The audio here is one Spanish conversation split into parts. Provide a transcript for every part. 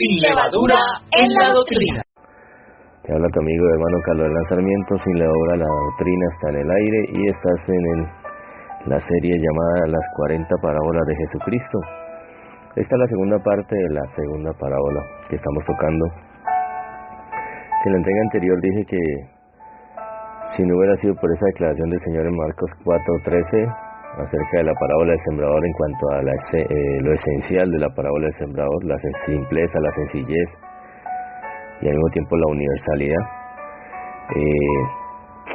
Sin levadura en la doctrina. Te habla tu amigo hermano Carlos Hernán Sarmiento. Sin levadura la doctrina está en el aire y estás en la serie llamada Las 40 parábolas de Jesucristo. Esta es la segunda parte de la segunda parábola que estamos tocando. En la entrega anterior dije que si no hubiera sido por esa declaración del Señor en Marcos 4:13 acerca de la parábola del sembrador en cuanto a lo esencial de la parábola del sembrador, la simpleza, la sencillez y al mismo tiempo la universalidad,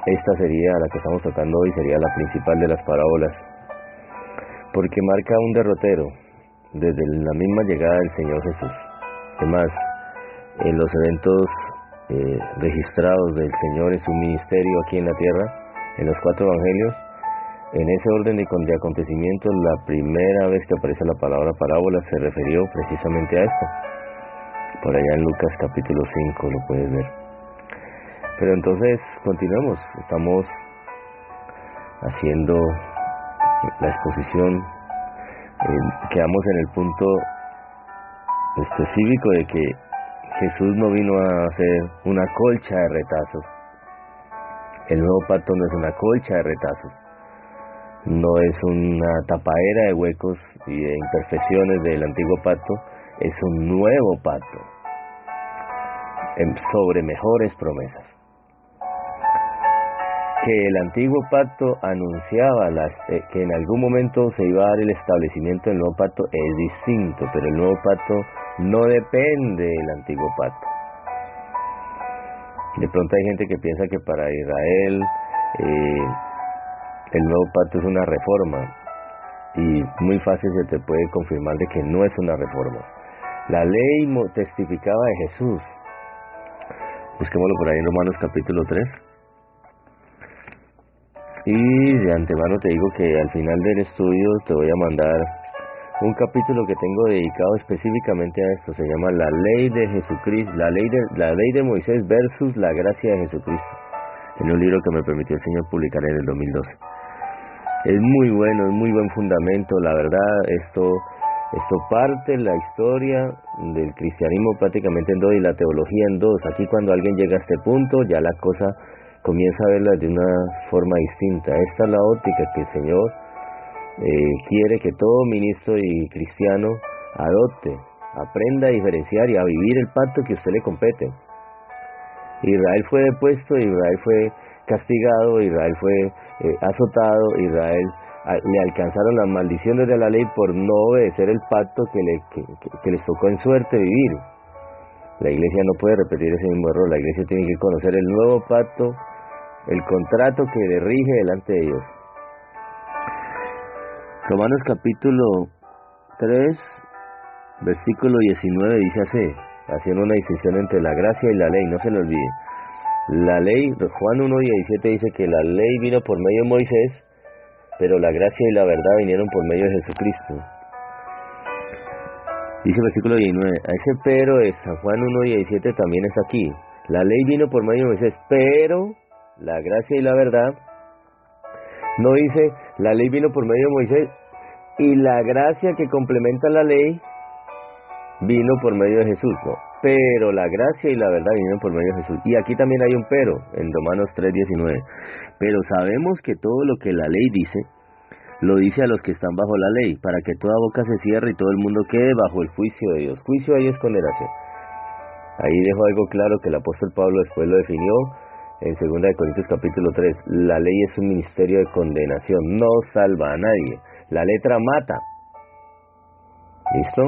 esta sería la que estamos tocando hoy, sería la principal de las parábolas, porque marca un derrotero desde la misma llegada del Señor Jesús. Además, en los eventos registrados del Señor en su ministerio aquí en la tierra, en los 4 evangelios, en ese orden de acontecimientos, la primera vez que aparece la palabra parábola se refirió precisamente a esto. Por allá en Lucas capítulo 5 lo puedes ver. Pero entonces continuemos, estamos haciendo la exposición, quedamos en el punto específico de que Jesús no vino a hacer una colcha de retazos. El nuevo pacto no es una colcha de retazos, no es una tapadera de huecos y de imperfecciones del antiguo pacto, es un nuevo pacto sobre mejores promesas. Que el antiguo pacto anunciaba que en algún momento se iba a dar el establecimiento del nuevo pacto es distinto, pero el nuevo pacto no depende del antiguo pacto. De pronto hay gente que piensa que para Israel el nuevo pacto es una reforma, y muy fácil se te puede confirmar de que no es una reforma. La ley testificaba de Jesús. Busquémoslo por ahí en Romanos capítulo 3. Y de antemano te digo que al final del estudio te voy a mandar un capítulo que tengo dedicado específicamente a esto. Se llama La Ley de Jesucristo, la ley de Moisés versus la gracia de Jesucristo, en un libro que me permitió el Señor publicar en el 2012. Es muy bueno, es muy buen fundamento. La verdad, esto parte la historia del cristianismo prácticamente en dos y la teología en dos. Aquí cuando alguien llega a este punto, ya la cosa comienza a verla de una forma distinta. Esta es la óptica que el Señor quiere que todo ministro y cristiano adopte, aprenda a diferenciar y a vivir el pacto que a usted le compete. Israel fue depuesto, Israel fue castigado, Israel fue azotado, Israel le alcanzaron las maldiciones de la ley por no obedecer el pacto que les tocó en suerte vivir. La iglesia no puede repetir ese mismo error. La iglesia tiene que conocer el nuevo pacto, el contrato que le rige delante de Dios. Romanos capítulo 3, versículo 19 dice así, haciendo una distinción entre la gracia y la ley, no se lo olvide. La ley, Juan 1:17 dice que la ley vino por medio de Moisés, pero la gracia y la verdad vinieron por medio de Jesucristo. Dice el versículo 19, a ese pero de San Juan 1:17 también es aquí. La ley vino por medio de Moisés, pero la gracia y la verdad. No dice, la ley vino por medio de Moisés y la gracia que complementa la ley vino por medio de Jesús, no. Pero la gracia y la verdad vinieron por medio de Jesús. Y aquí también hay un pero, en Romanos 3:19. Pero sabemos que todo lo que la ley dice, lo dice a los que están bajo la ley, para que toda boca se cierre y todo el mundo quede bajo el juicio de Dios. Juicio de Dios es condenación. Ahí dejo algo claro que el apóstol Pablo después lo definió en 2 Corintios capítulo 3. La ley es un ministerio de condenación, no salva a nadie. La letra mata. ¿Listo?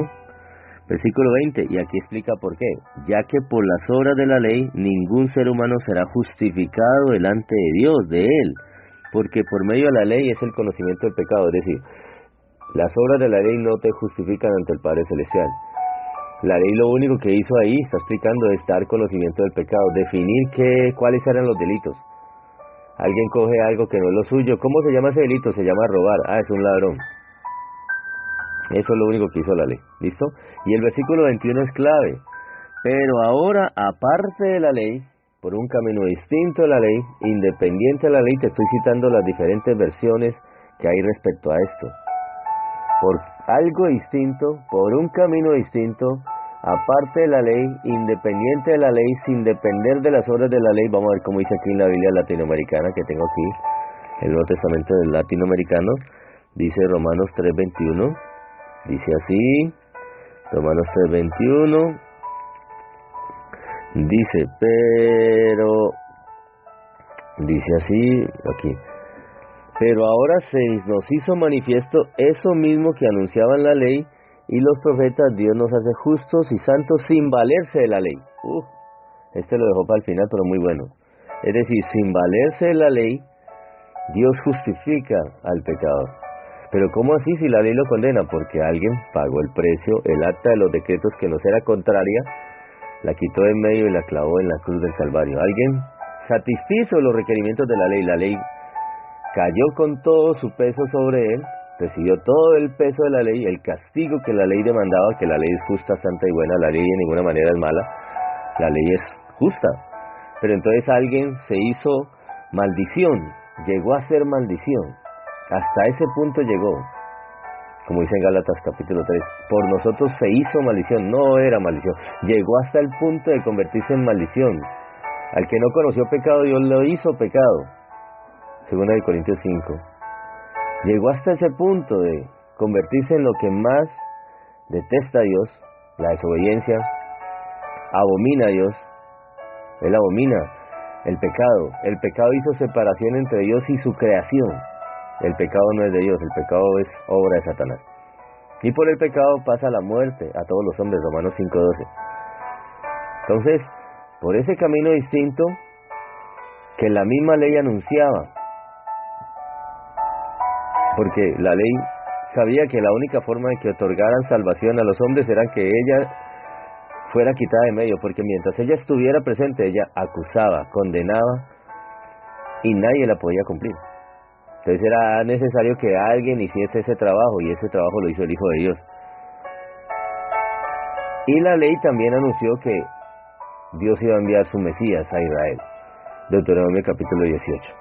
Versículo 20, y aquí explica por qué. Ya que por las obras de la ley, ningún ser humano será justificado delante de Dios, de Él, porque por medio de la ley es el conocimiento del pecado. Es decir, las obras de la ley no te justifican ante el Padre Celestial. La ley lo único que hizo ahí, está explicando, es dar conocimiento del pecado, definir cuáles eran los delitos. Alguien coge algo que no es lo suyo. ¿Cómo se llama ese delito? Se llama robar. Es un ladrón. Eso es lo único que hizo la ley. ¿Listo? Y el versículo 21 es clave. Pero ahora, aparte de la ley, por un camino distinto de la ley, independiente de la ley, te estoy citando las diferentes versiones que hay respecto a esto. Por algo distinto, por un camino distinto, aparte de la ley, independiente de la ley, sin depender de las obras de la ley. Vamos a ver cómo dice aquí en la Biblia latinoamericana que tengo aquí, el Nuevo Testamento del latinoamericano. Dice Romanos 3:21, dice así, Romanos 3:21, dice así, aquí, pero ahora nos hizo manifiesto eso mismo que anunciaban la ley y los profetas. Dios nos hace justos y santos sin valerse de la ley. Este lo dejó para el final, pero muy bueno. Es decir, sin valerse de la ley, Dios justifica al pecador. Pero ¿cómo así si la ley lo condena? Porque alguien pagó el precio, el acta de los decretos que nos era contraria, la quitó de en medio y la clavó en la cruz del Calvario. Alguien satisfizo los requerimientos de la ley. La ley cayó con todo su peso sobre él, recibió todo el peso de la ley, el castigo que la ley demandaba, que la ley es justa, santa y buena. La ley de ninguna manera es mala, la ley es justa. Pero entonces alguien se hizo maldición, llegó a ser maldición. Hasta ese punto llegó, como dice en Gálatas capítulo 3, por nosotros se hizo maldición, no era maldición, llegó hasta el punto de convertirse en maldición. Al que no conoció pecado, Dios lo hizo pecado, 2 Corintios 5. Llegó hasta ese punto de convertirse en lo que más detesta a Dios, la desobediencia, abomina a Dios, él abomina el pecado. El pecado hizo separación entre Dios y su creación. El pecado no es de Dios, el pecado es obra de Satanás. Y por el pecado pasa la muerte a todos los hombres, Romanos 5:12. Entonces, por ese camino distinto que la misma ley anunciaba, porque la ley sabía que la única forma de que otorgaran salvación a los hombres era que ella fuera quitada de medio, porque mientras ella estuviera presente, ella acusaba, condenaba, y nadie la podía cumplir. Entonces era necesario que alguien hiciese ese trabajo, y ese trabajo lo hizo el Hijo de Dios. Y la ley también anunció que Dios iba a enviar su Mesías a Israel. Deuteronomio capítulo 18.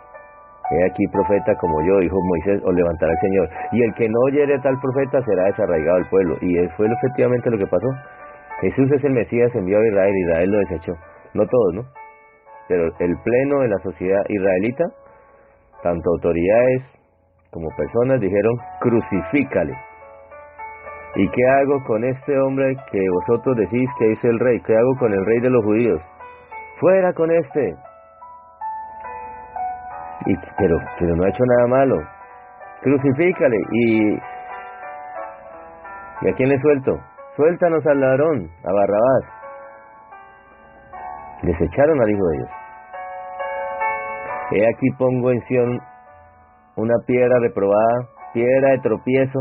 He aquí profeta como yo, dijo Moisés, os levantará el Señor. Y el que no oyere tal profeta será desarraigado del pueblo. Y fue efectivamente lo que pasó. Jesús es el Mesías, envió a Israel, y Israel lo desechó. No todos, ¿no? Pero el pleno de la sociedad israelita, tanto autoridades como personas, dijeron, crucifícale. ¿Y qué hago con este hombre que vosotros decís que es el rey? ¿Qué hago con el rey de los judíos? ¡Fuera con este! Pero no ha hecho nada malo. Crucifícale. ¿Y a quién le suelto? Suéltanos al ladrón, a Barrabás. Desecharon al Hijo de Dios. He aquí pongo en Sión una piedra reprobada, piedra de tropiezo,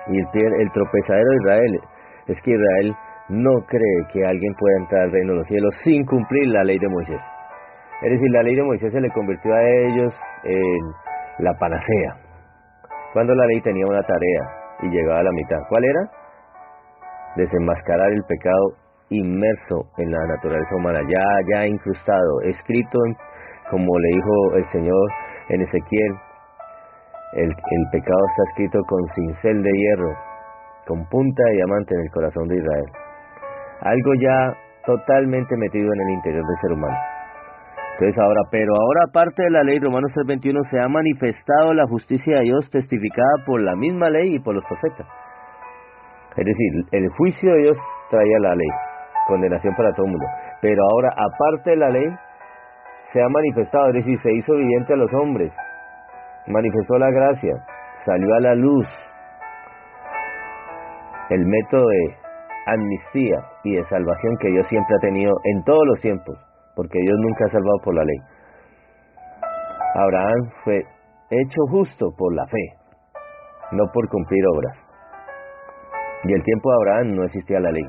y el tropezadero de Israel. Es que Israel no cree que alguien pueda entrar al reino de los cielos sin cumplir la ley de Moisés. Es decir, la ley de Moisés se le convirtió a ellos en la panacea, cuando la ley tenía una tarea y llegaba a la mitad. ¿Cuál era? Desenmascarar el pecado inmerso en la naturaleza humana, ya incrustado, escrito, como le dijo el Señor en Ezequiel, el pecado está escrito con cincel de hierro, con punta de diamante en el corazón de Israel. Algo ya totalmente metido en el interior del ser humano. Entonces pero ahora aparte de la ley, Romanos 3:21, se ha manifestado la justicia de Dios testificada por la misma ley y por los profetas. Es decir, el juicio de Dios traía la ley, condenación para todo el mundo. Pero ahora, aparte de la ley, se ha manifestado, es decir, se hizo evidente a los hombres, manifestó la gracia, salió a la luz el método de amnistía y de salvación que Dios siempre ha tenido en todos los tiempos, porque Dios nunca ha salvado por la ley. Abraham fue hecho justo por la fe, no por cumplir obras. Y el tiempo de Abraham no existía la ley.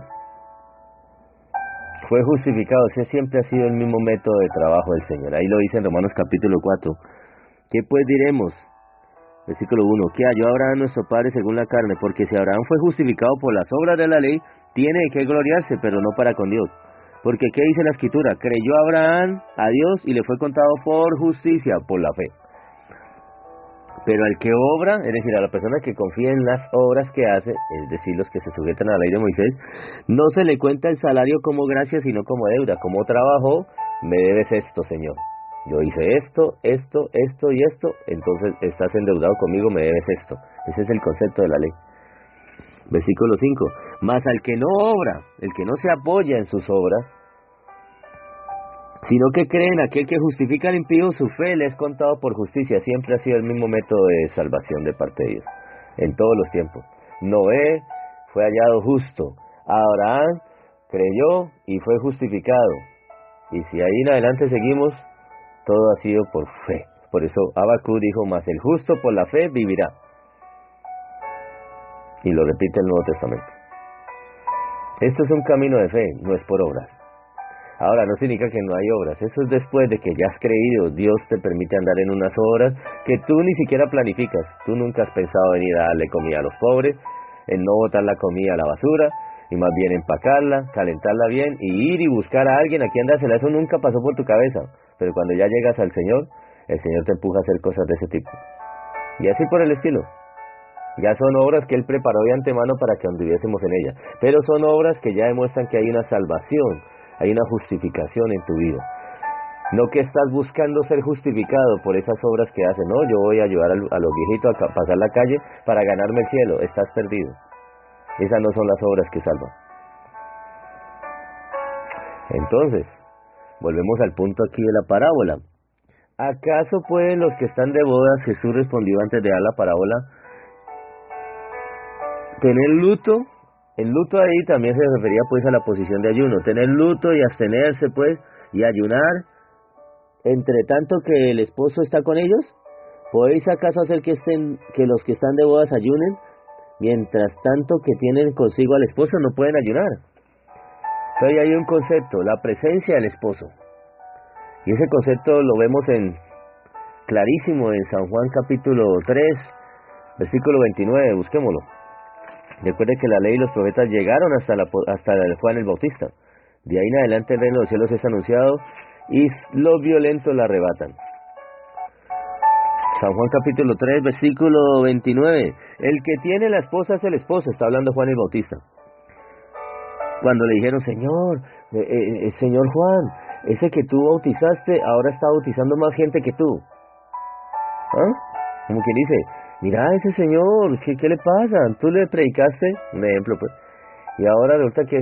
Fue justificado. Ese siempre ha sido el mismo método de trabajo del Señor. Ahí lo dice en Romanos capítulo 4. ¿Qué pues diremos? Versículo 1. ¿Qué halló Abraham nuestro padre según la carne? Porque si Abraham fue justificado por las obras de la ley, tiene que gloriarse, pero no para con Dios. Porque ¿qué dice la Escritura? Creyó Abraham a Dios y le fue contado por justicia, por la fe. Pero al que obra, es decir, a la persona que confía en las obras que hace, es decir, los que se sujetan a la ley de Moisés, no se le cuenta el salario como gracia, sino como deuda. Como trabajó, me debes esto, Señor. Yo hice esto, esto y esto, entonces estás endeudado conmigo, me debes esto. Ese es el concepto de la ley. Versículo 5. Mas al que no obra, el que no se apoya en sus obras, sino que cree en aquel que justifica al impío, su fe le es contado por justicia. Siempre ha sido el mismo método de salvación de parte de Dios, en todos los tiempos. Noé fue hallado justo, Abraham creyó y fue justificado. Y si ahí en adelante seguimos, todo ha sido por fe. Por eso Habacuc dijo, mas el justo por la fe vivirá. Y lo repite el Nuevo Testamento. Esto es un camino de fe, no es por obras. Ahora, no significa que no hay obras. Eso es después de que ya has creído. Dios te permite andar en unas obras que tú ni siquiera planificas. Tú nunca has pensado en ir a darle comida a los pobres, en no botar la comida a la basura, y más bien empacarla, calentarla bien, y ir y buscar a alguien a quien dársela. Eso nunca pasó por tu cabeza. Pero cuando ya llegas al Señor, el Señor te empuja a hacer cosas de ese tipo. Y así por el estilo. Ya son obras que Él preparó de antemano para que anduviésemos en ellas. Pero son obras que ya demuestran que hay una salvación, hay una justificación en tu vida. No que estás buscando ser justificado por esas obras que haces. No, yo voy a ayudar a los viejitos a pasar la calle para ganarme el cielo. Estás perdido. Esas no son las obras que salvan. Entonces, volvemos al punto aquí de la parábola. ¿Acaso pueden los que están de bodas, Jesús respondió antes de dar la parábola, tener luto? El luto ahí también se refería pues a la posición de ayuno. Tener luto y abstenerse pues y ayunar entre tanto que el esposo está con ellos. ¿Podéis acaso hacer que los que están de bodas ayunen? Mientras tanto que tienen consigo al esposo no pueden ayunar. Entonces hay un concepto, la presencia del esposo. Y ese concepto lo vemos clarísimo en San Juan capítulo 3, versículo 29, busquémoslo. Recuerde que la ley y los profetas llegaron hasta Juan el Bautista. De ahí en adelante el reino de los cielos es anunciado y los violentos la arrebatan. San Juan capítulo 3, versículo 29. El que tiene la esposa es el esposo, está hablando Juan el Bautista. Cuando le dijeron, Señor Juan, ese que tú bautizaste ahora está bautizando más gente que tú. ¿Ah? Como quien dice, mira ese señor, ¿qué le pasa? Tú le predicaste, un ejemplo pues, y ahora resulta que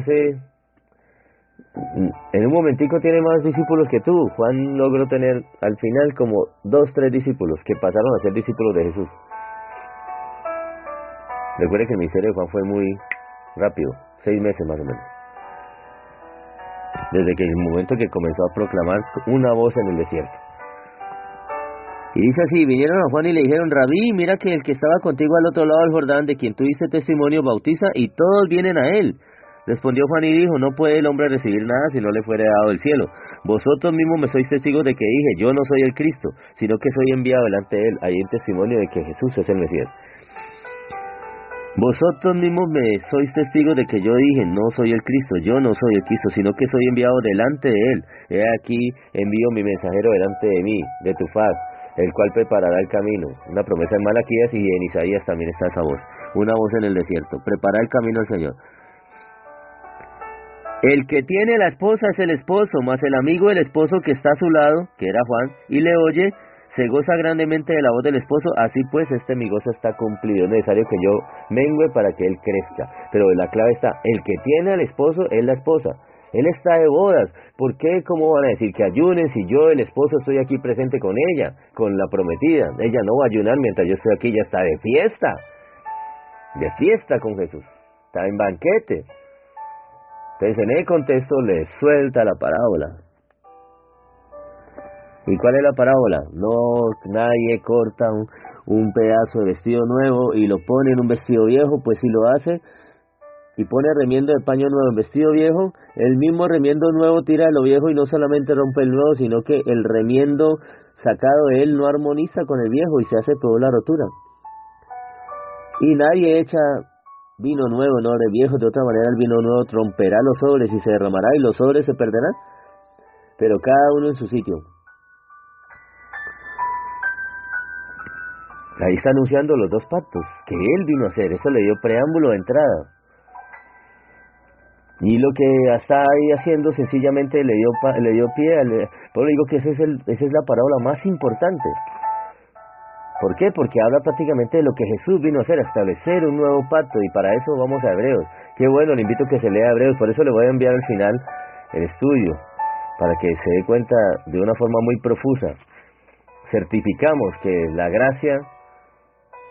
en un momentico tiene más discípulos que tú. Juan logró tener al final como 2, 3 discípulos que pasaron a ser discípulos de Jesús. Recuerde que el ministerio de Juan fue muy rápido, 6 meses más o menos. Desde que el momento que comenzó a proclamar una voz en el desierto. Y dice así, vinieron a Juan y le dijeron, Rabí, mira que el que estaba contigo al otro lado del Jordán, de quien tú diste testimonio, bautiza, y todos vienen a él. Respondió Juan y dijo, no puede el hombre recibir nada si no le fuere dado del cielo. Vosotros mismos me sois testigos de que dije, yo no soy el Cristo, sino que soy enviado delante de él. Ahí en testimonio de que Jesús es el Mesías. Vosotros mismos me sois testigos de que yo dije, no soy el Cristo, yo no soy el Cristo, sino que soy enviado delante de él. He aquí, envío mi mensajero delante de mí, de tu faz, el cual preparará el camino. Una promesa en Malaquías y en Isaías también está esa voz. Una voz en el desierto, prepara el camino al Señor. El que tiene la esposa es el esposo, mas el amigo del esposo que está a su lado, que era Juan, y le oye, se goza grandemente de la voz del esposo. Así pues, mi gozo está cumplido. Es necesario que yo mengue para que él crezca. Pero la clave está, el que tiene al esposo es la esposa. Él está de bodas. ¿Por qué? ¿Cómo van a decir que ayunen si yo, el esposo, estoy aquí presente con ella, con la prometida? Ella no va a ayunar mientras yo estoy aquí, ya está de fiesta. De fiesta con Jesús. Está en banquete. Entonces en el contexto le suelta la parábola. ¿Y cuál es la parábola? No, nadie corta un pedazo de vestido nuevo y lo pone en un vestido viejo, pues si lo hace y pone remiendo de paño nuevo en vestido viejo, el mismo remiendo nuevo tira de lo viejo y no solamente rompe el nuevo, sino que el remiendo sacado de él no armoniza con el viejo y se hace toda la rotura. Y nadie echa vino nuevo, no de viejo, de otra manera el vino nuevo romperá los sobres y se derramará y los sobres se perderán, pero cada uno en su sitio. Ahí está anunciando los dos pactos que Él vino a hacer. Eso le dio preámbulo de entrada. Y lo que está ahí haciendo sencillamente le dio pie. Pero digo que esa es la parábola más importante. ¿Por qué? Porque habla prácticamente de lo que Jesús vino a hacer, a establecer un nuevo pacto. Y para eso vamos a Hebreos. Qué bueno, le invito a que se lea Hebreos. Por eso le voy a enviar al final el estudio, para que se dé cuenta de una forma muy profusa. Certificamos que la gracia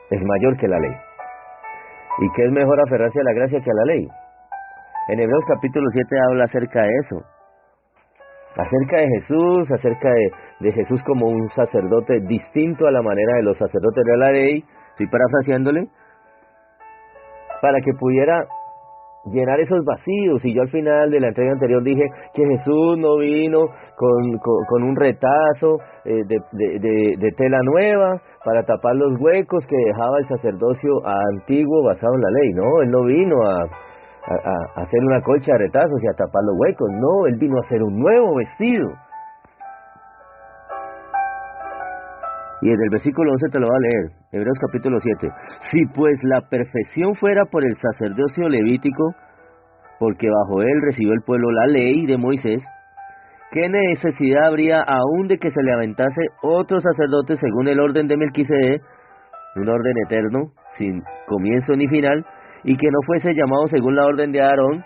es mayor que la ley, y que es mejor aferrarse a la gracia que a la ley. En Hebreos capítulo 7 habla acerca de eso, acerca de Jesús, acerca de Jesús como un sacerdote distinto a la manera de los sacerdotes de la ley. Estoy parafraseándole, para que pudiera llenar esos vacíos. Y yo al final de la entrega anterior dije que Jesús no vino con un retazo de tela nueva para tapar los huecos que dejaba el sacerdocio antiguo basado en la ley. No, Él no vino a hacer una colcha de retazos y a tapar los huecos. No, Él vino a hacer un nuevo vestido. Y desde el versículo 11 te lo voy a leer, Hebreos capítulo 7. Si pues la perfección fuera por el sacerdocio levítico, porque bajo él recibió el pueblo la ley de Moisés, ¿qué necesidad habría aún de que se le aventase otro sacerdote según el orden de Melquisedec, un orden eterno, sin comienzo ni final, y que no fuese llamado según la orden de Aarón,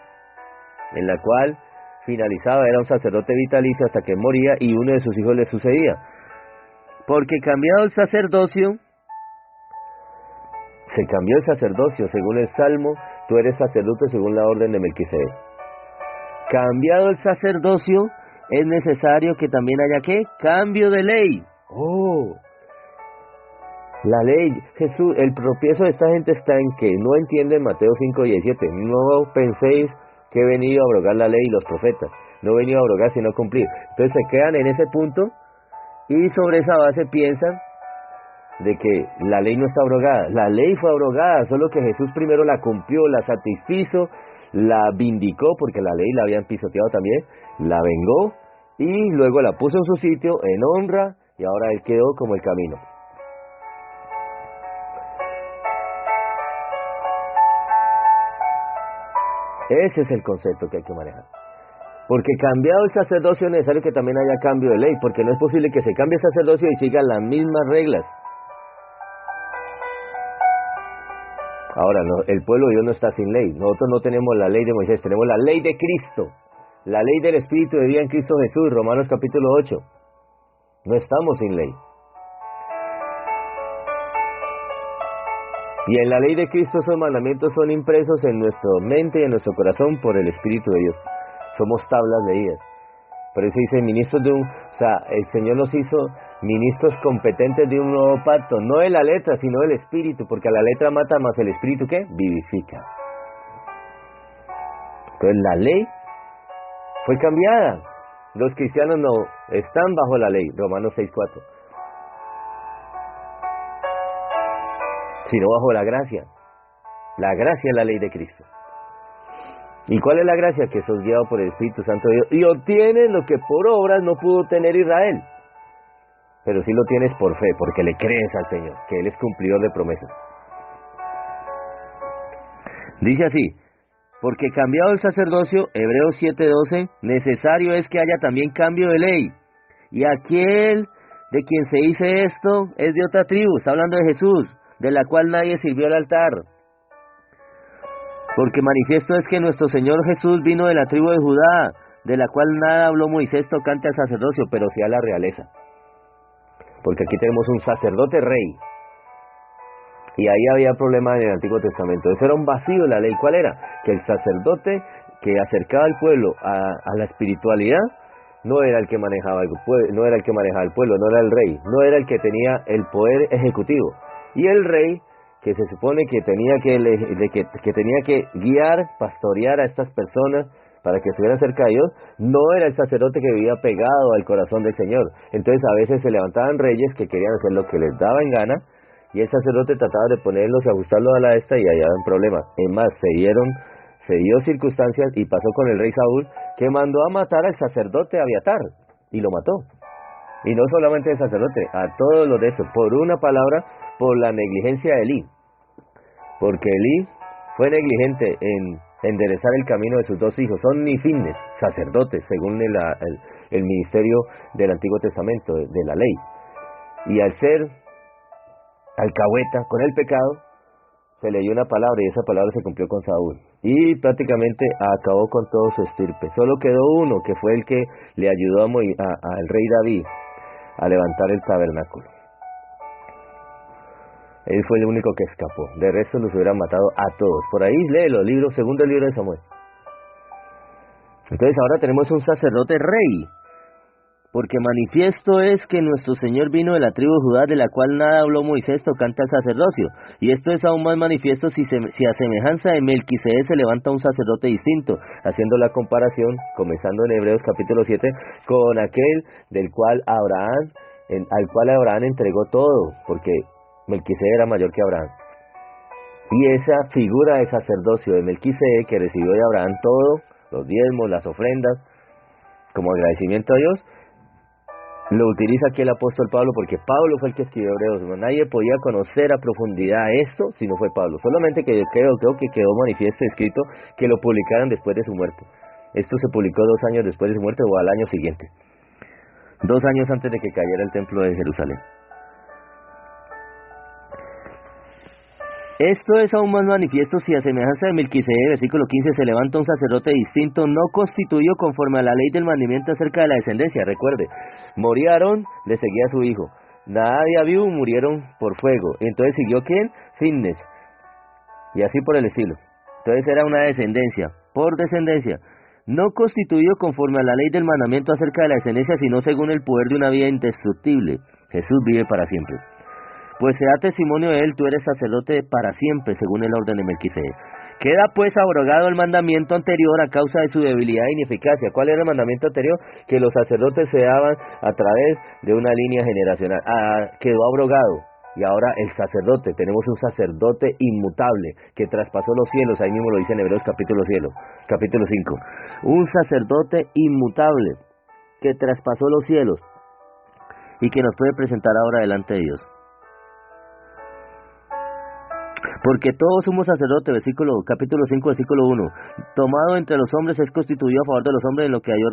en la cual finalizaba, era un sacerdote vitalicio hasta que moría y uno de sus hijos le sucedía? Porque cambiado el sacerdocio, se cambió el sacerdocio, según el Salmo, tú eres sacerdote según la orden de Melquisedec. Cambiado el sacerdocio, es necesario que también haya, ¿qué? Cambio de ley. Oh, la ley, Jesús, el tropiezo de esta gente está en que no entienden Mateo 5:17. No penséis que he venido a abrogar la ley y los profetas. No he venido a abrogar sino a cumplir. Entonces se quedan en ese punto y sobre esa base piensan de que la ley no está abrogada. La ley fue abrogada, solo que Jesús primero la cumplió, la satisfizo, la vindicó, porque la ley la habían pisoteado también, la vengó, y luego la puso en su sitio, en honra, y ahora Él quedó como el camino. Ese es el concepto que hay que manejar. Porque cambiado el sacerdocio es necesario que también haya cambio de ley, porque no es posible que se cambie el sacerdocio y sigan las mismas reglas. Ahora, no, el pueblo de Dios no está sin ley. Nosotros no tenemos la ley de Moisés, tenemos la ley de Cristo, la ley del Espíritu de vida en Cristo Jesús, Romanos capítulo 8. No estamos sin ley. Y en la ley de Cristo esos mandamientos son impresos en nuestra mente y en nuestro corazón por el Espíritu de Dios. Somos tablas leídas. Por eso dice ministros de un... O sea, el Señor nos hizo ministros competentes de un nuevo pacto, no de la letra, sino del Espíritu, porque a la letra mata, más el Espíritu, ¿qué? Vivifica. Entonces la ley fue cambiada. Los cristianos no están bajo la ley, Romanos 6:4, sino bajo la gracia. La gracia es la ley de Cristo. ¿Y cuál es la gracia? Que sos guiado por el Espíritu Santo de Dios y obtienes lo que por obras no pudo tener Israel, pero sí lo tienes por fe, porque le crees al Señor, que Él es cumplidor de promesas. Dice así: porque cambiado el sacerdocio, Hebreos 7:12, necesario es que haya también cambio de ley, y aquel de quien se dice esto es de otra tribu, está hablando de Jesús, de la cual nadie sirvió al altar. Porque manifiesto es que nuestro Señor Jesús vino de la tribu de Judá, de la cual nada habló Moisés tocante al sacerdocio, pero sí a la realeza. Porque aquí tenemos un sacerdote rey, y ahí había problema en el Antiguo Testamento. Eso era un vacío de la ley. ¿Cuál era? Que el sacerdote que acercaba al pueblo a la espiritualidad no era el que manejaba el pueblo, no era el que manejaba el pueblo, no era el rey, no era el que tenía el poder ejecutivo. Y el rey, que se supone que tenía que tenía que guiar, pastorear a estas personas para que estuvieran cerca de Dios, no era el sacerdote que vivía pegado al corazón del Señor. Entonces a veces se levantaban reyes que querían hacer lo que les daba en gana, y el sacerdote trataba de ponerlos y ajustarlos a la esta, y allá había problemas. Es más, se dio circunstancias, y pasó con el rey Saúl, que mandó a matar al sacerdote Abiatar, y lo mató. Y no solamente al sacerdote, a todos los de eso, por una palabra, por la negligencia de Elí, porque Elí fue negligente en enderezar el camino de sus dos hijos. Son ni fines, sacerdotes, según el ministerio del Antiguo Testamento, de la ley. Y al ser alcahueta con el pecado, se leyó una palabra y esa palabra se cumplió con Saúl. Y prácticamente acabó con todo su estirpe. Solo quedó uno, que fue el que le ayudó al rey David a levantar el tabernáculo. Él fue el único que escapó. De resto los hubieran matado a todos. Por ahí léelo, segundo libro de Samuel. Entonces ahora tenemos un sacerdote rey. Porque manifiesto es que nuestro Señor vino de la tribu de Judá, de la cual nada habló Moisés tocante al sacerdocio. Y esto es aún más manifiesto si a semejanza de Melquisedec se levanta un sacerdote distinto, haciendo la comparación, comenzando en Hebreos capítulo 7, con aquel al cual Abraham entregó todo, porque Melquisedec era mayor que Abraham. Y esa figura de sacerdocio de Melquisedec, que recibió de Abraham todo, los diezmos, las ofrendas, como agradecimiento a Dios, lo utiliza aquí el apóstol Pablo, porque Pablo fue el que escribió Hebreos. Nadie podía conocer a profundidad esto si no fue Pablo. Solamente que yo creo que quedó manifiesto escrito que lo publicaran después de su muerte. Esto se publicó 2 años después de su muerte o al año siguiente. 2 años antes de que cayera el templo de Jerusalén. Esto es aún más manifiesto si a semejanza de Melquisedec, versículo 15, se levanta un sacerdote distinto, no constituido conforme a la ley del mandamiento acerca de la descendencia. Recuerde, moría Aarón, le seguía a su hijo. Nadab y Abiú murieron por fuego. Entonces siguió ¿quién? Finnes. Y así por el estilo. Entonces era una descendencia, por descendencia. No constituido conforme a la ley del mandamiento acerca de la descendencia, sino según el poder de una vida indestructible. Jesús vive para siempre. Pues se da testimonio de él, tú eres sacerdote para siempre, según el orden de Melquisedec. Queda pues abrogado el mandamiento anterior a causa de su debilidad e ineficacia. ¿Cuál era el mandamiento anterior? Que los sacerdotes se daban a través de una línea generacional. Quedó abrogado. Y ahora el sacerdote, tenemos un sacerdote inmutable que traspasó los cielos, ahí mismo lo dice en Hebreos capítulo 5. Un sacerdote inmutable que traspasó los cielos y que nos puede presentar ahora delante de Dios. Porque todo sumo sacerdote, capítulo 5, versículo 1, tomado entre los hombres es constituido a favor de los hombres en lo que a Dios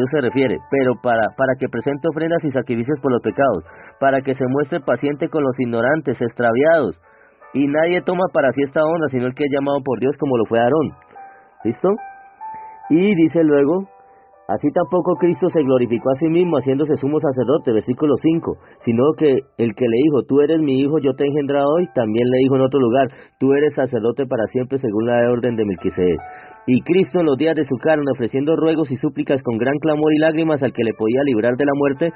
se refiere, pero para que presente ofrendas y sacrificios por los pecados, para que se muestre paciente con los ignorantes, extraviados, y nadie toma para sí esta honra, sino el que es llamado por Dios como lo fue Aarón. ¿Listo? Y dice luego, así tampoco Cristo se glorificó a sí mismo haciéndose sumo sacerdote, versículo 5, sino que el que le dijo, tú eres mi hijo, yo te he engendrado hoy, también le dijo en otro lugar, tú eres sacerdote para siempre según la orden de Melquisedec. Y Cristo en los días de su carne, ofreciendo ruegos y súplicas con gran clamor y lágrimas al que le podía librar de la muerte,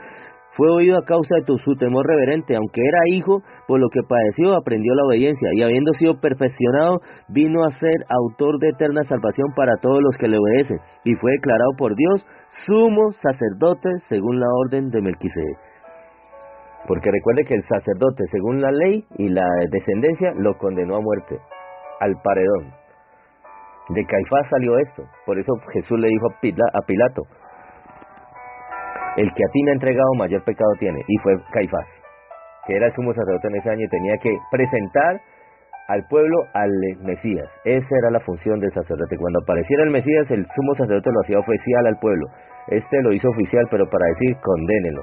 fue oído a causa de su temor reverente, aunque era hijo, por lo que padeció, aprendió la obediencia, y habiendo sido perfeccionado, vino a ser autor de eterna salvación para todos los que le obedecen, y fue declarado por Dios sumo sacerdote según la orden de Melquisedec. Porque recuerde que el sacerdote, según la ley y la descendencia, lo condenó a muerte, al paredón. De Caifás salió esto, por eso Jesús le dijo a Pilato, el que a ti me ha entregado mayor pecado tiene, y fue Caifás, que era el sumo sacerdote en ese año y tenía que presentar al pueblo al Mesías. Esa era la función del sacerdote. Cuando apareciera el Mesías, el sumo sacerdote lo hacía oficial al pueblo. Este lo hizo oficial, pero para decir, condénenlo,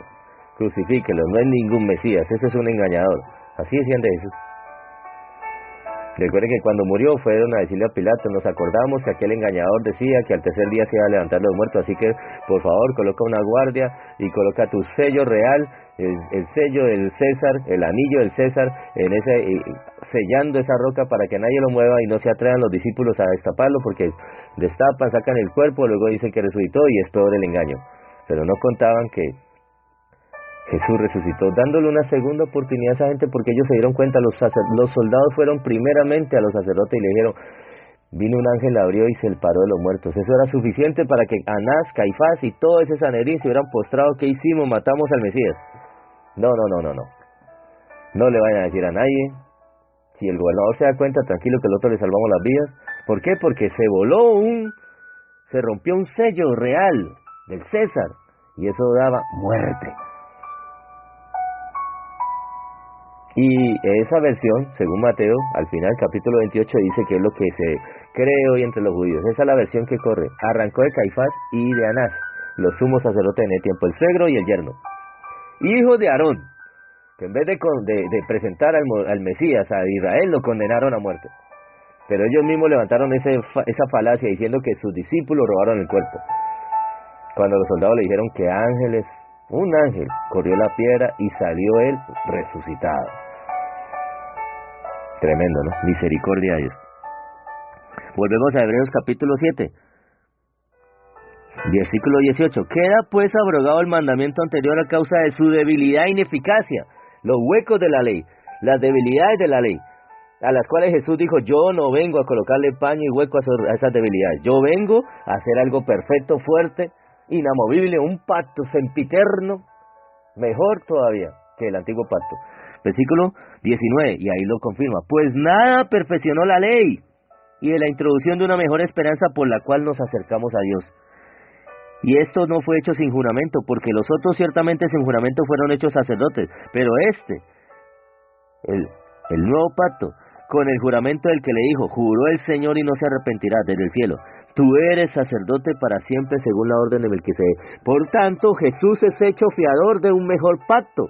crucifíquelo, no es ningún Mesías, ese es un engañador. Así decían de Jesús. Recuerden que cuando murió fueron a decirle a Pilato, nos acordamos que aquel engañador decía que al tercer día se iba a levantar los muertos, así que por favor coloca una guardia y coloca tu sello real, el sello del César, el anillo del César, sellando esa roca para que nadie lo mueva y no se atrevan los discípulos a destaparlo, porque destapan, sacan el cuerpo, luego dicen que resucitó y es peor el engaño. Pero no contaban que Jesús resucitó, dándole una segunda oportunidad a esa gente, porque ellos se dieron cuenta, los soldados fueron primeramente a los sacerdotes y le dijeron, vino un ángel, la abrió y se paró de los muertos. Eso era suficiente para que Anás, Caifás y todo ese Sanedrín se hubieran postrado. ¿Qué hicimos? Matamos al Mesías. No. No le vayan a decir a nadie. Si el gobernador se da cuenta, tranquilo que el otro le salvamos las vidas. ¿Por qué? Porque se rompió un sello real del César y eso daba muerte. Y esa versión, según Mateo, al final, capítulo 28, dice que es lo que se cree hoy entre los judíos. Esa es la versión que corre. Arrancó de Caifás y de Anás, los sumos sacerdotes en el tiempo, el suegro y el yerno. Hijos de Aarón, que en vez de presentar al Mesías, a Israel, lo condenaron a muerte. Pero ellos mismos levantaron esa falacia diciendo que sus discípulos robaron el cuerpo. Cuando los soldados le dijeron que un ángel corrió la piedra y salió él resucitado. Tremendo, ¿no? Misericordia a Dios. Volvemos a Hebreos capítulo 7, versículo 18. Queda pues abrogado el mandamiento anterior a causa de su debilidad e ineficacia, los huecos de la ley, las debilidades de la ley, a las cuales Jesús dijo, yo no vengo a colocarle paño y hueco a esas debilidades, yo vengo a hacer algo perfecto, fuerte, inamovible, un pacto sempiterno, mejor todavía que el antiguo pacto. Versículo 19, y ahí lo confirma, pues nada perfeccionó la ley, y de la introducción de una mejor esperanza por la cual nos acercamos a Dios. Y esto no fue hecho sin juramento, porque los otros ciertamente sin juramento fueron hechos sacerdotes, pero el nuevo pacto, con el juramento del que le dijo, juró el Señor y no se arrepentirá, desde el cielo, tú eres sacerdote para siempre según la orden de Melquisedec. Por tanto, Jesús es hecho fiador de un mejor pacto.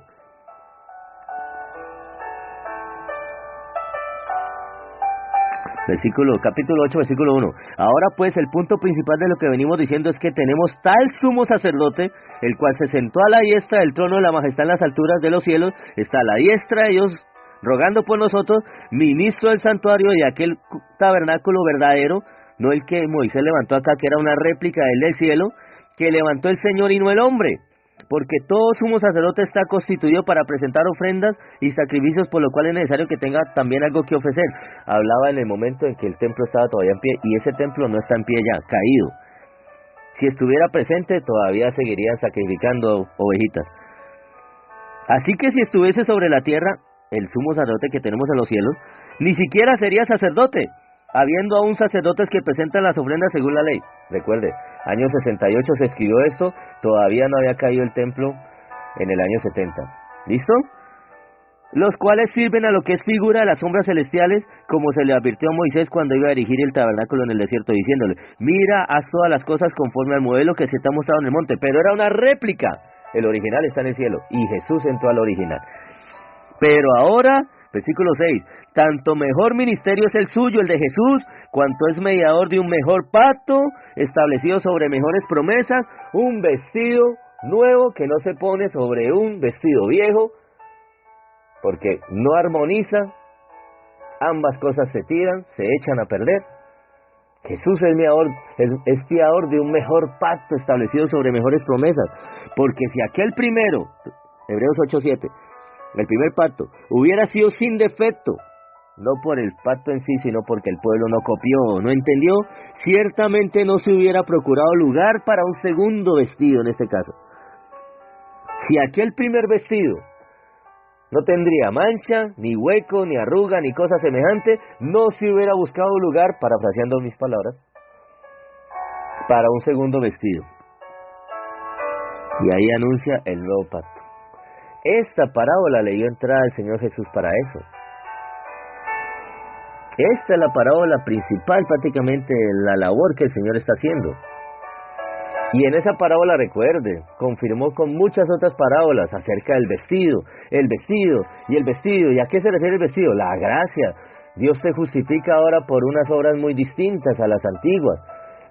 Capítulo 8, versículo 1. Ahora pues el punto principal de lo que venimos diciendo es que tenemos tal sumo sacerdote, el cual se sentó a la diestra del trono de la majestad en las alturas de los cielos, está a la diestra de Dios, rogando por nosotros, ministro del santuario de aquel tabernáculo verdadero, no el que Moisés levantó acá, que era una réplica del cielo, que levantó el Señor y no el hombre. Porque todo sumo sacerdote está constituido para presentar ofrendas y sacrificios, por lo cual es necesario que tenga también algo que ofrecer. Hablaba en el momento en que el templo estaba todavía en pie, y ese templo no está en pie ya, caído. Si estuviera presente, todavía seguirían sacrificando ovejitas. Así que si estuviese sobre la tierra, el sumo sacerdote que tenemos en los cielos, ni siquiera sería sacerdote, habiendo aún sacerdotes que presentan las ofrendas según la ley. Recuerde, año 68 se escribió esto, todavía no había caído el templo en el año 70. ¿Listo? Los cuales sirven a lo que es figura de las sombras celestiales, como se le advirtió a Moisés cuando iba a erigir el tabernáculo en el desierto, diciéndole, mira, haz todas las cosas conforme al modelo que se te ha mostrado en el monte, pero era una réplica, el original está en el cielo, y Jesús entró al original. Pero ahora, versículo 6, tanto mejor ministerio es el suyo, el de Jesús, cuanto es mediador de un mejor pacto, establecido sobre mejores promesas, un vestido nuevo que no se pone sobre un vestido viejo, porque no armoniza, ambas cosas se tiran, se echan a perder. Jesús es fiador de un mejor pacto establecido sobre mejores promesas, porque si aquel primero, Hebreos 8:7, el primer pacto, hubiera sido sin defecto, no por el pacto en sí, sino porque el pueblo no copió, no entendió, ciertamente no se hubiera procurado lugar para un segundo vestido en este caso. Si aquel primer vestido no tendría mancha, ni hueco, ni arruga, ni cosa semejante, no se hubiera buscado lugar, parafraseando mis palabras, para un segundo vestido. Y ahí anuncia el nuevo pacto. Esta parábola le dio entrada al Señor Jesús para eso. Esta es la parábola principal, prácticamente, la labor que el Señor está haciendo. Y en esa parábola, recuerde, confirmó con muchas otras parábolas acerca del vestido, el vestido y el vestido. ¿Y a qué se refiere el vestido? La gracia. Dios te justifica ahora por unas obras muy distintas a las antiguas.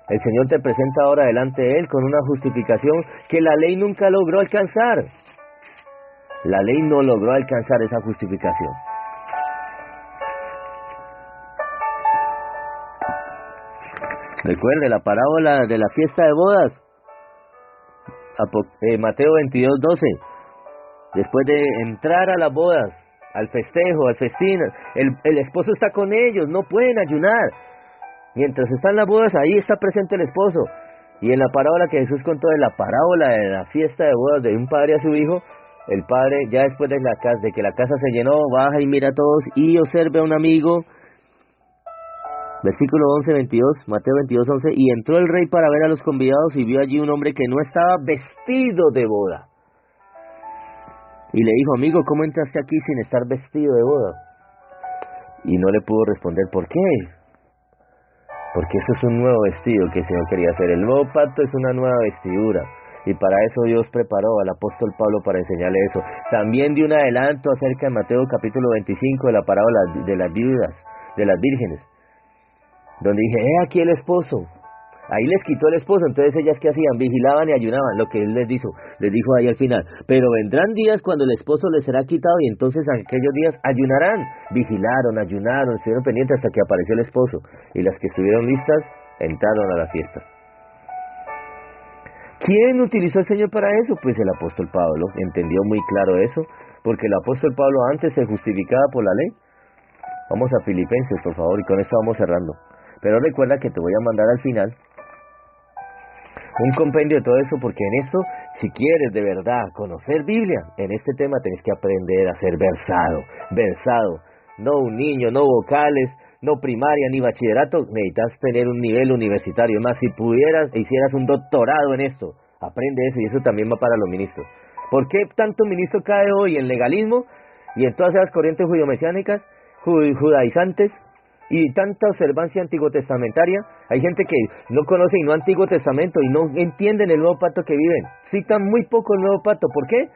El Señor te presenta ahora delante de Él con una justificación que la ley nunca logró alcanzar. La ley no logró alcanzar esa justificación. Recuerde la parábola de la fiesta de bodas. Mateo 22:12. Después de entrar a las bodas, al festejo, al festín, el esposo está con ellos, no pueden ayunar. Mientras están las bodas, ahí está presente el esposo. Y en la parábola que Jesús contó, de la parábola de la fiesta de bodas de un padre a su hijo, el padre, ya después de que la casa se llenó, baja y mira a todos y observa a un amigo. Versículo 11:22, Mateo 22:11, y entró el rey para ver a los convidados y vio allí un hombre que no estaba vestido de boda. y le dijo, amigo, ¿cómo entraste aquí sin estar vestido de boda? Y no le pudo responder, ¿por qué? Porque eso es un nuevo vestido que el Señor quería hacer. El nuevo pacto es una nueva vestidura. Y para eso Dios preparó al apóstol Pablo para enseñarle eso. También dio un adelanto acerca de Mateo capítulo 25 de la parábola de las viudas, de las vírgenes. Donde dije, aquí el esposo. Ahí les quitó el esposo, entonces ellas ¿qué hacían? Vigilaban y ayunaban, lo que él les dijo ahí al final. Pero vendrán días cuando el esposo les será quitado y entonces aquellos días ayunarán. Vigilaron, ayunaron, estuvieron pendientes hasta que apareció el esposo. Y las que estuvieron listas, entraron a la fiesta. ¿Quién utilizó el Señor para eso? Pues el apóstol Pablo, entendió muy claro eso, porque el apóstol Pablo antes se justificaba por la ley. Vamos a Filipenses, por favor, y con esto vamos cerrando. Pero recuerda que te voy a mandar al final un compendio de todo eso, porque en esto, si quieres de verdad conocer Biblia, en este tema tenés que aprender a ser versado, no un niño, no vocales, no primaria ni bachillerato, necesitas tener un nivel universitario. Más, si pudieras e hicieras un doctorado en esto, aprende eso, y eso también va para los ministros. ¿Por qué tanto ministro cae hoy en legalismo y en todas esas corrientes judio-mesiánicas, judaizantes, y tanta observancia antiguo-testamentaria? Hay gente que no conoce y no Antiguo Testamento y no entienden el nuevo pacto que viven. Citan muy poco el nuevo pacto. ¿Por qué?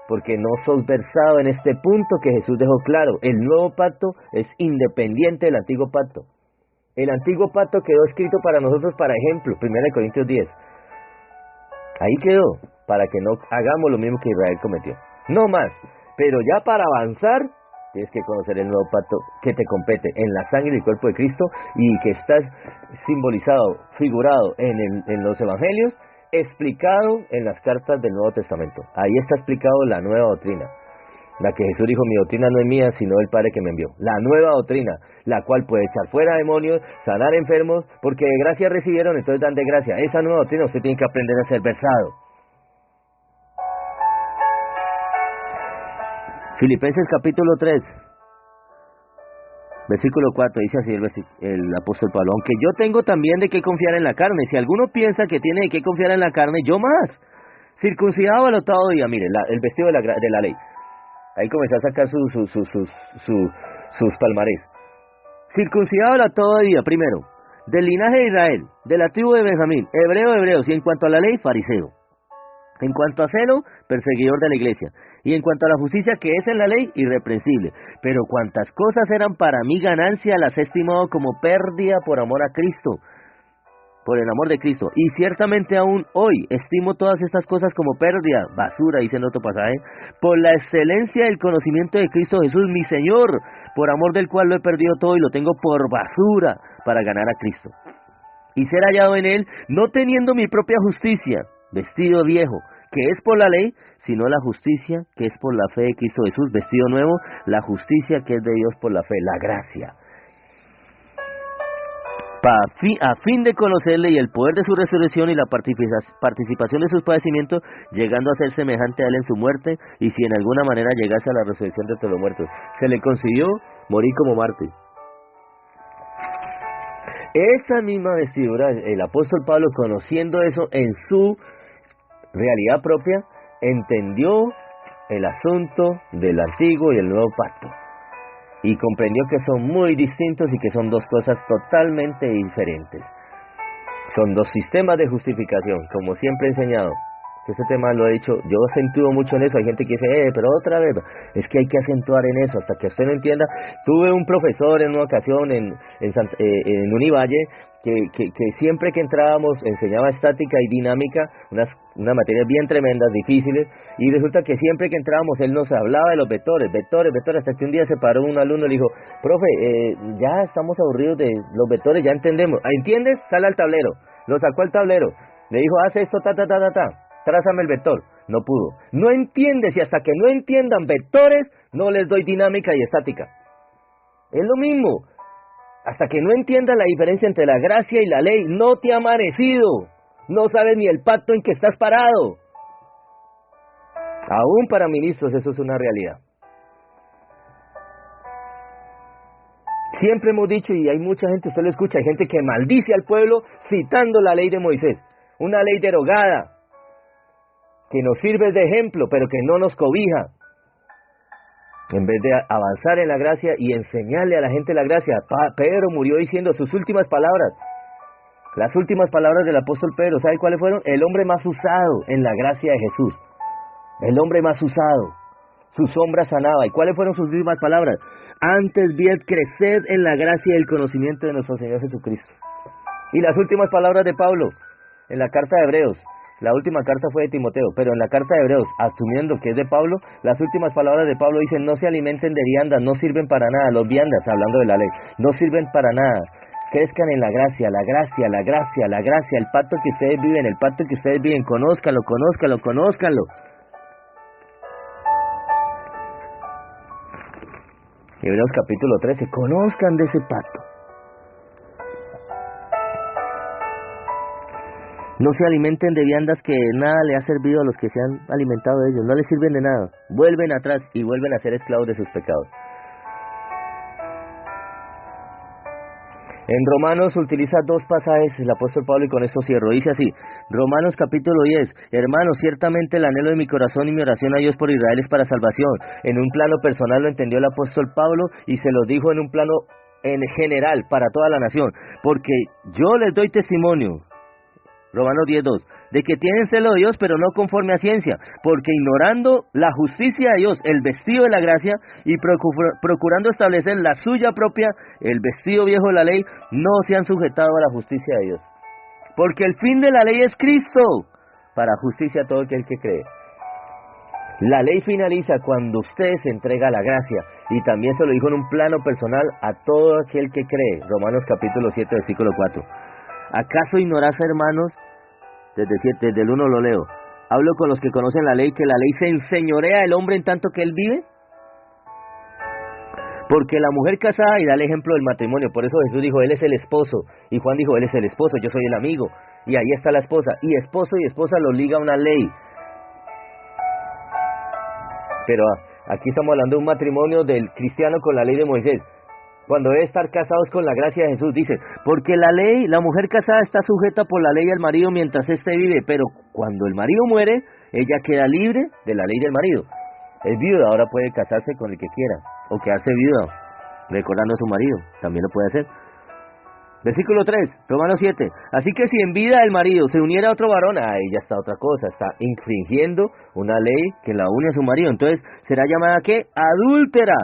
Porque no sos versado en este punto que Jesús dejó claro. El nuevo pacto es independiente del antiguo pacto. El antiguo pacto quedó escrito para nosotros, para ejemplo, 1 Corintios 10. Ahí quedó, para que no hagamos lo mismo que Israel cometió. No más. Pero ya para avanzar, tienes que conocer el nuevo pacto que te compete en la sangre y cuerpo de Cristo, y que está simbolizado, figurado en los evangelios, explicado en las cartas del Nuevo Testamento. Ahí está explicado la nueva doctrina, la que Jesús dijo, mi doctrina no es mía, sino del Padre que me envió. La nueva doctrina, la cual puede echar fuera demonios, sanar enfermos, porque de gracia recibieron, entonces dan de gracia. Esa nueva doctrina usted tiene que aprender a ser versado. Filipenses capítulo 3, versículo 4, dice así el apóstol Pablo, aunque yo tengo también de qué confiar en la carne. Si alguno piensa que tiene de qué confiar en la carne, yo más. Circuncidado al octavo día, mire, el vestido de la ley. Ahí comenzó a sacar sus palmarés. Circuncidado al octavo día, primero, del linaje de Israel, de la tribu de Benjamín, hebreo de hebreos, y en cuanto a la ley, fariseo. En cuanto a celo, perseguidor de la iglesia. Y en cuanto a la justicia que es en la ley, irreprensible. Pero cuantas cosas eran para mí ganancia, las he estimado como pérdida por amor a Cristo. Por el amor de Cristo. Y ciertamente aún hoy estimo todas estas cosas como pérdida, basura, dice en otro pasaje, por la excelencia del conocimiento de Cristo Jesús, mi Señor, por amor del cual lo he perdido todo y lo tengo por basura para ganar a Cristo. Y ser hallado en Él, no teniendo mi propia justicia, vestido viejo, que es por la ley, sino la justicia que es por la fe de Cristo Jesús, vestido nuevo, la justicia que es de Dios por la fe, la gracia. A fin de conocerle y el poder de su resurrección y la participación de sus padecimientos, llegando a ser semejante a él en su muerte, y si en alguna manera llegase a la resurrección de todos los muertos. Se le concedió morir como mártir. Esa misma vestidura, el apóstol Pablo, conociendo eso en su realidad propia, entendió el asunto del antiguo y el nuevo pacto y comprendió que son muy distintos y que son dos cosas totalmente diferentes. Son dos sistemas de justificación, como siempre he enseñado. Este tema lo he dicho, yo acentúo mucho en eso. Hay gente que dice, pero otra vez, es que hay que acentuar en eso hasta que usted no entienda. Tuve un profesor en una ocasión en Univalle que siempre que entrábamos enseñaba estática y dinámica, unas materias bien tremendas, difíciles, y resulta que siempre que entrábamos él nos hablaba de los vectores, hasta que un día se paró un alumno y le dijo, profe, ya estamos aburridos de los vectores, ya entendemos. ¿Entiendes? Sale al tablero. Lo sacó al tablero, le dijo, haz esto, trázame el vector. No pudo. No entiendes, y hasta que no entiendan vectores, no les doy dinámica y estática. Es lo mismo. Hasta que no entiendas la diferencia entre la gracia y la ley, no te ha amanecido. No sabes ni el pacto en que estás parado. Aún para ministros eso es una realidad. Siempre hemos dicho, y hay mucha gente, usted lo escucha, hay gente que maldice al pueblo citando la ley de Moisés. Una ley derogada, que nos sirve de ejemplo, pero que no nos cobija. En vez de avanzar en la gracia y enseñarle a la gente la gracia, Pedro murió diciendo sus últimas palabras. Las últimas palabras del apóstol Pedro, ¿sabe cuáles fueron? El hombre más usado en la gracia de Jesús. El hombre más usado. Su sombra sanaba. ¿Y cuáles fueron sus últimas palabras? Antes bien creced en la gracia y el conocimiento de nuestro Señor Jesucristo. Y las últimas palabras de Pablo en la carta de Hebreos. La última carta fue de Timoteo, pero en la carta de Hebreos, asumiendo que es de Pablo, las últimas palabras de Pablo dicen: no se alimenten de viandas, no sirven para nada. Los viandas, hablando de la ley, no sirven para nada. Crezcan en la gracia, la gracia, la gracia, la gracia, el pacto que ustedes viven, el pacto que ustedes viven, conózcanlo, conózcanlo, conózcanlo. Hebreos capítulo 13, conozcan de ese pacto. No se alimenten de viandas que nada le ha servido a los que se han alimentado de ellos, no les sirven de nada. Vuelven atrás y vuelven a ser esclavos de sus pecados. En Romanos utiliza dos pasajes el apóstol Pablo y con esto cierro. Dice así, Romanos capítulo 10, hermanos, ciertamente el anhelo de mi corazón y mi oración a Dios por Israel es para salvación. En un plano personal lo entendió el apóstol Pablo y se lo dijo en un plano en general para toda la nación. Porque yo les doy testimonio, Romanos 10:2, de que tienen celo de Dios, pero no conforme a ciencia, porque ignorando la justicia de Dios, el vestido de la gracia, y procurando establecer la suya propia, el vestido viejo de la ley, no se han sujetado a la justicia de Dios. Porque el fin de la ley es Cristo, para justicia a todo aquel que cree. La ley finaliza cuando usted se entrega a la gracia, y también se lo dijo en un plano personal a todo aquel que cree. Romanos capítulo 7, versículo 4. ¿Acaso ignorás, hermanos? Desde el 1 lo leo. Hablo con los que conocen la ley, que la ley se enseñorea al hombre en tanto que él vive. Porque la mujer casada, y da el ejemplo del matrimonio, por eso Jesús dijo, él es el esposo, y Juan dijo, él es el esposo, yo soy el amigo, y ahí está la esposa, y esposo y esposa lo liga una ley. Pero aquí estamos hablando de un matrimonio del cristiano con la ley de Moisés. Cuando debe estar casados con la gracia de Jesús, dice, porque la ley, la mujer casada está sujeta por la ley al marido mientras éste vive, pero cuando el marido muere, ella queda libre de la ley del marido. Es viuda, ahora puede casarse con el que quiera, o quedarse viuda, recordando a su marido, también lo puede hacer. Versículo 3, Romanos 7, así que si en vida el marido se uniera a otro varón, ahí ya está otra cosa, está infringiendo una ley que la une a su marido, entonces será llamada ¿qué? Adúltera,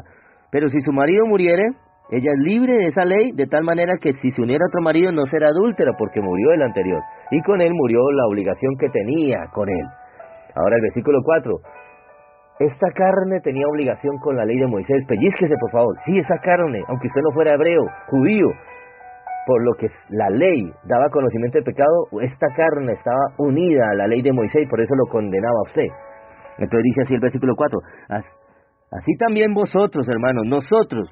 pero si su marido muriere, ella es libre de esa ley, de tal manera que si se uniera a otro marido no será adúltera, porque murió el anterior, y con él murió la obligación que tenía con él. Ahora el versículo 4, esta carne tenía obligación con la ley de Moisés, pellízquese por favor, sí, esa carne, aunque usted no fuera hebreo, judío, por lo que la ley daba conocimiento del pecado, esta carne estaba unida a la ley de Moisés, y por eso lo condenaba a usted. Entonces dice así el versículo 4, así también vosotros, hermanos, nosotros,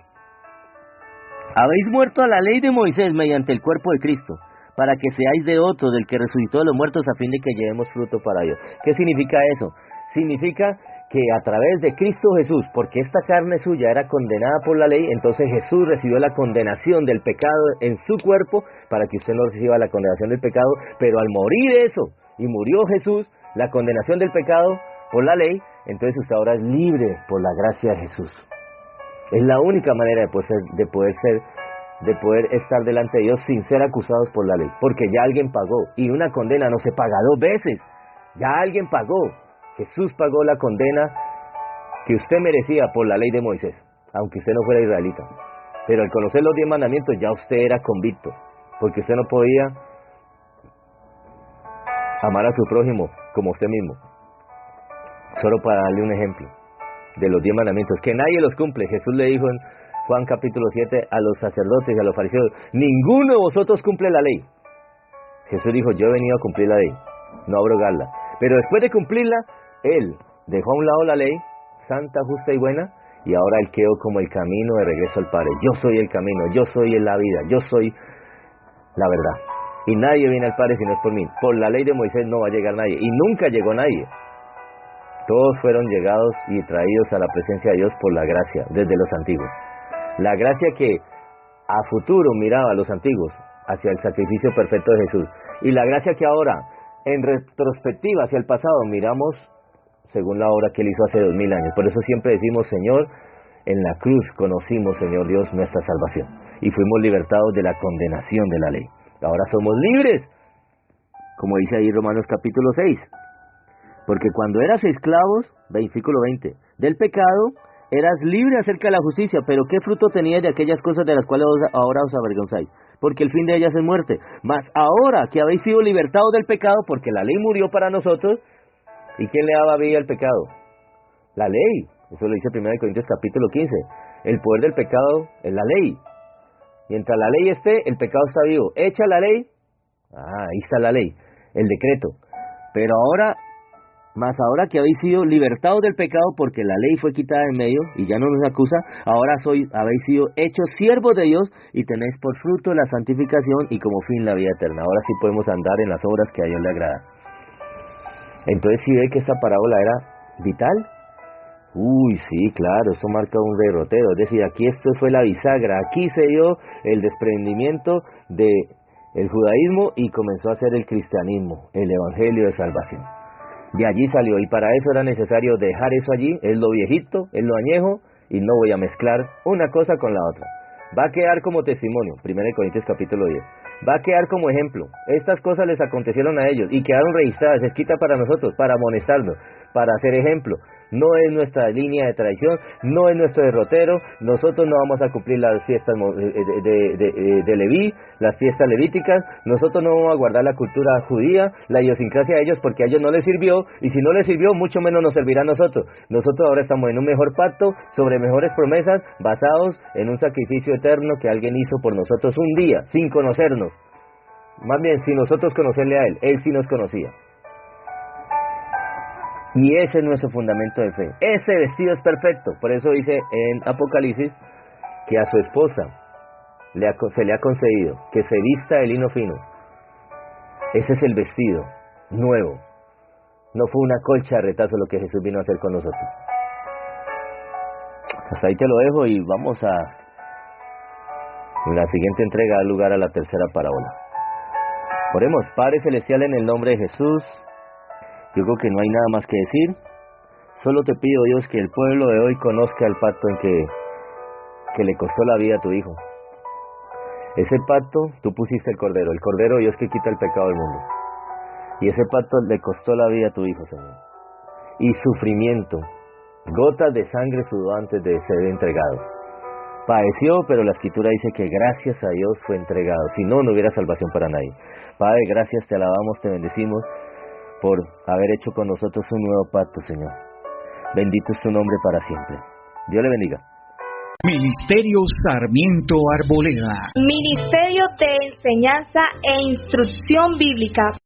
habéis muerto a la ley de Moisés mediante el cuerpo de Cristo, para que seáis de otro, del que resucitó de los muertos, a fin de que llevemos fruto para Dios. ¿Qué significa eso? Significa que a través de Cristo Jesús, porque esta carne suya era condenada por la ley, entonces Jesús recibió la condenación del pecado en su cuerpo, para que usted no reciba la condenación del pecado, pero al morir eso, y murió Jesús, la condenación del pecado por la ley, entonces usted ahora es libre por la gracia de Jesús. Es la única manera de poder estar delante de Dios sin ser acusados por la ley, porque ya alguien pagó, y una condena no se paga dos veces, ya alguien pagó. Jesús pagó la condena que usted merecía por la ley de Moisés, aunque usted no fuera israelita. Pero al conocer los 10 mandamientos ya usted era convicto, porque usted no podía amar a su prójimo como usted mismo. Solo para darle un ejemplo de los 10 mandamientos, que nadie los cumple. Jesús le dijo en Juan capítulo 7 a los sacerdotes y a los fariseos, ninguno de vosotros cumple la ley. Jesús dijo, yo he venido a cumplir la ley, no a abrogarla. Pero después de cumplirla, Él dejó a un lado la ley, santa, justa y buena, y ahora Él quedó como el camino de regreso al Padre. Yo soy el camino, yo soy la vida, yo soy la verdad. Y nadie viene al Padre si no es por mí. Por la ley de Moisés no va a llegar nadie, y nunca llegó nadie. Todos fueron llegados y traídos a la presencia de Dios por la gracia, desde los antiguos. La gracia que a futuro miraba a los antiguos hacia el sacrificio perfecto de Jesús. Y la gracia que ahora, en retrospectiva hacia el pasado, miramos según la obra que Él hizo hace 2000 años. Por eso siempre decimos, Señor, En la cruz conocimos, Señor Dios, nuestra salvación y fuimos libertados de la condenación de la ley. Ahora somos libres, como dice ahí Romanos capítulo 6. Porque cuando eras esclavos, versículo 20, del pecado, eras libre acerca de la justicia, pero ¿qué fruto tenías de aquellas cosas de las cuales ahora os avergonzáis? Porque el fin de ellas es muerte. Mas ahora que habéis sido libertados del pecado, porque la ley murió para nosotros, ¿y quién le daba vida al pecado? La ley. Eso lo dice 1 Corintios capítulo 15. El poder del pecado es la ley. Mientras la ley esté, el pecado está vivo. Echa la ley, ahí está la ley, el decreto. Pero ahora, más ahora que habéis sido libertados del pecado porque la ley fue quitada en medio y ya no nos acusa, ahora habéis sido hechos siervos de Dios y tenéis por fruto la santificación y como fin la vida eterna. Ahora sí podemos andar en las obras que a Dios le agrada. Entonces, ¿sí ve que esta parábola era vital? Uy, sí, claro, eso marca un derrotero. Es decir, aquí esto fue la bisagra. Aquí se dio el desprendimiento del judaísmo y comenzó a ser el cristianismo, el evangelio de salvación. De allí salió y para eso era necesario dejar eso allí. Es lo viejito, es lo añejo y no voy a mezclar una cosa con la otra. Va a quedar como testimonio, 1 Corintios capítulo 10. Va a quedar como ejemplo. Estas cosas les acontecieron a ellos y quedaron registradas, escritas para nosotros, para amonestarnos, para hacer ejemplo. No es nuestra línea de tradición, no es nuestro derrotero. Nosotros no vamos a cumplir las fiestas de Leví, las fiestas levíticas. Nosotros no vamos a guardar la cultura judía, la idiosincrasia de ellos, porque a ellos no les sirvió. Y si no les sirvió, mucho menos nos servirá a nosotros. Nosotros ahora estamos en un mejor pacto, sobre mejores promesas, basados en un sacrificio eterno que alguien hizo por nosotros un día, sin conocernos. Más bien, sin nosotros conocerle a Él sí nos conocía. Y ese es nuestro fundamento de fe. Ese vestido es perfecto. Por eso dice en Apocalipsis que a su esposa se le ha concedido que se vista de lino fino. Ese es el vestido nuevo. No fue una colcha de retazo lo que Jesús vino a hacer con nosotros. Hasta ahí te lo dejo y vamos a, en la siguiente entrega, dar lugar a la tercera parábola. Oremos. Padre Celestial, en el nombre de Jesús, yo creo que no hay nada más que decir. Solo te pido, Dios, que el pueblo de hoy conozca el pacto en que le costó la vida a tu Hijo. Ese pacto, tú pusiste el Cordero Dios que quita el pecado del mundo. Y ese pacto le costó la vida a tu Hijo, Señor. Y sufrimiento, gotas de sangre sudó antes de ser entregado. Padeció, pero la Escritura dice que gracias a Dios fue entregado. Si no, no hubiera salvación para nadie. Padre, gracias, te alabamos, te bendecimos por haber hecho con nosotros un nuevo pacto, Señor. Bendito es tu nombre para siempre. Dios le bendiga. Ministerio Sarmiento Arboleda. Ministerio de enseñanza e instrucción bíblica.